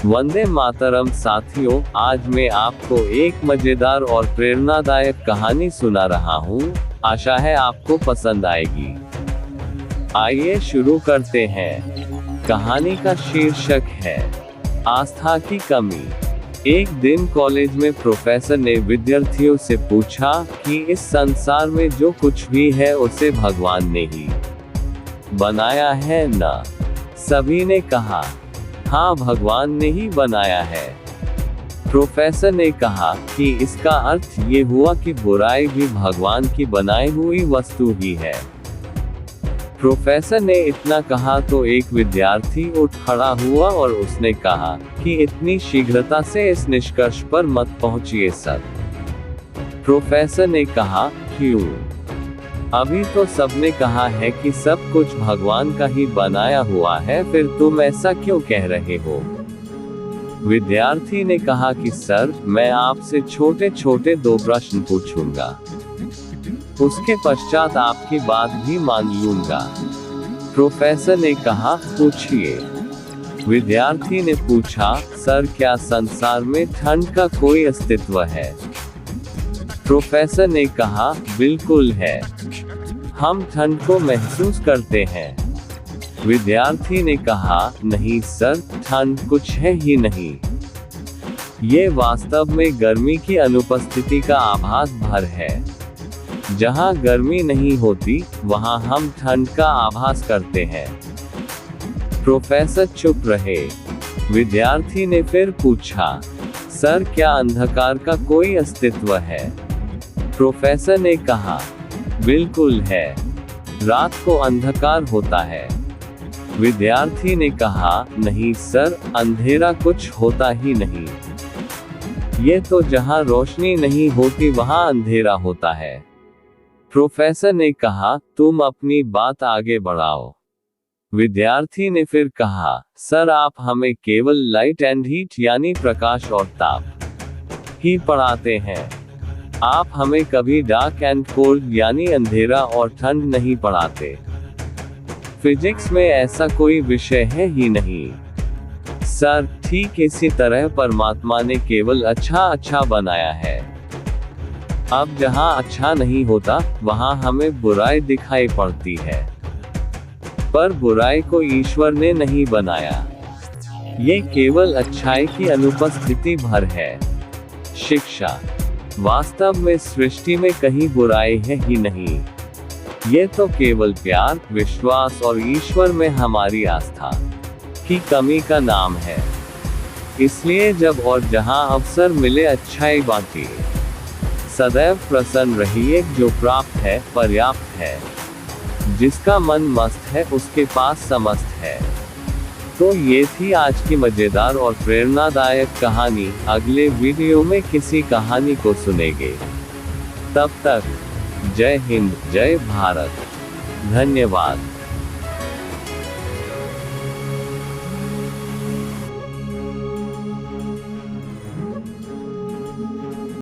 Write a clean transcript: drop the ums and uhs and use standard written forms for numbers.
वंदे मातरम साथियों, आज मैं आपको एक मजेदार और प्रेरणादायक कहानी सुना रहा हूँ। आशा है आपको पसंद आएगी। आइए शुरू करते हैं। कहानी का शीर्षक है आस्था की कमी। एक दिन कॉलेज में प्रोफेसर ने विद्यार्थियों से पूछा कि इस संसार में जो कुछ भी है उसे भगवान ने ही बनाया है ना? सभी ने कहा, हाँ, भगवान ने ही बनाया है। प्रोफेसर ने कहा कि इसका अर्थ ये हुआ कि बुराई भी भगवान की बनाई हुई वस्तु ही है। प्रोफेसर ने इतना कहा तो एक विद्यार्थी उठ खड़ा हुआ और उसने कहा कि इतनी शीघ्रता से इस निष्कर्ष पर मत पहुंचिए सर। प्रोफेसर ने कहा, क्यों? अभी तो सबने कहा है कि सब कुछ भगवान का ही बनाया हुआ है, फिर तुम ऐसा क्यों कह रहे हो? विद्यार्थी ने कहा कि सर, मैं आपसे छोटे छोटे 2 प्रश्न पूछूंगा, उसके पश्चात आपकी बात भी मान लूंगा। प्रोफेसर ने कहा, पूछिए। विद्यार्थी ने पूछा, सर, क्या संसार में ठंड का कोई अस्तित्व है? प्रोफेसर ने कहा, बिल्कुल है, हम ठंड को महसूस करते हैं। विद्यार्थी ने कहा, नहीं सर, ठंड कुछ है ही नहीं। ये वास्तव में गर्मी की अनुपस्थिति का आभास भर है। जहाँ गर्मी नहीं होती, वहाँ हम ठंड का आभास करते हैं। प्रोफेसर चुप रहे। विद्यार्थी ने फिर पूछा, सर, क्या अंधकार का कोई अस्तित्व है? प्रोफेसर ने कहा, बिल्कुल है, रात को अंधकार होता है। विद्यार्थी ने कहा, नहीं सर, अंधेरा कुछ होता ही नहीं। ये तो जहाँ रोशनी नहीं होती वहाँ अंधेरा होता है। प्रोफेसर ने कहा, तुम अपनी बात आगे बढ़ाओ। विद्यार्थी ने फिर कहा, सर, आप हमें केवल लाइट एंड हीट यानी प्रकाश और ताप ही पढ़ाते हैं। आप हमें कभी डार्क एंड कोल्ड यानी अंधेरा और ठंड नहीं पढ़ाते। फिजिक्स में ऐसा कोई विषय है ही नहीं। सर, ठीक इसी तरह परमात्मा ने केवल अच्छा बनाया है। अब जहाँ अच्छा नहीं होता, वहाँ हमें बुराई दिखाई पड़ती है। पर बुराई को ईश्वर ने नहीं बनाया, ये केवल अच्छाई की अनुपस्थिति भर है। शिक्षा। वास्तव में सृष्टि में कहीं बुराई है ही नहीं। ये तो केवल प्यार, विश्वास और ईश्वर में हमारी आस्था की कमी का नाम है। इसलिए जब और जहां अवसर मिले अच्छाई बांटिए। सदैव प्रसन्न रहिए, जो प्राप्त है पर्याप्त है। जिसका मन मस्त है उसके पास समस्त है। तो ये थी आज की मजेदार और प्रेरणादायक कहानी। अगले वीडियो में किसी कहानी को सुनेंगे। तब तक जय हिंद, जय भारत। धन्यवाद।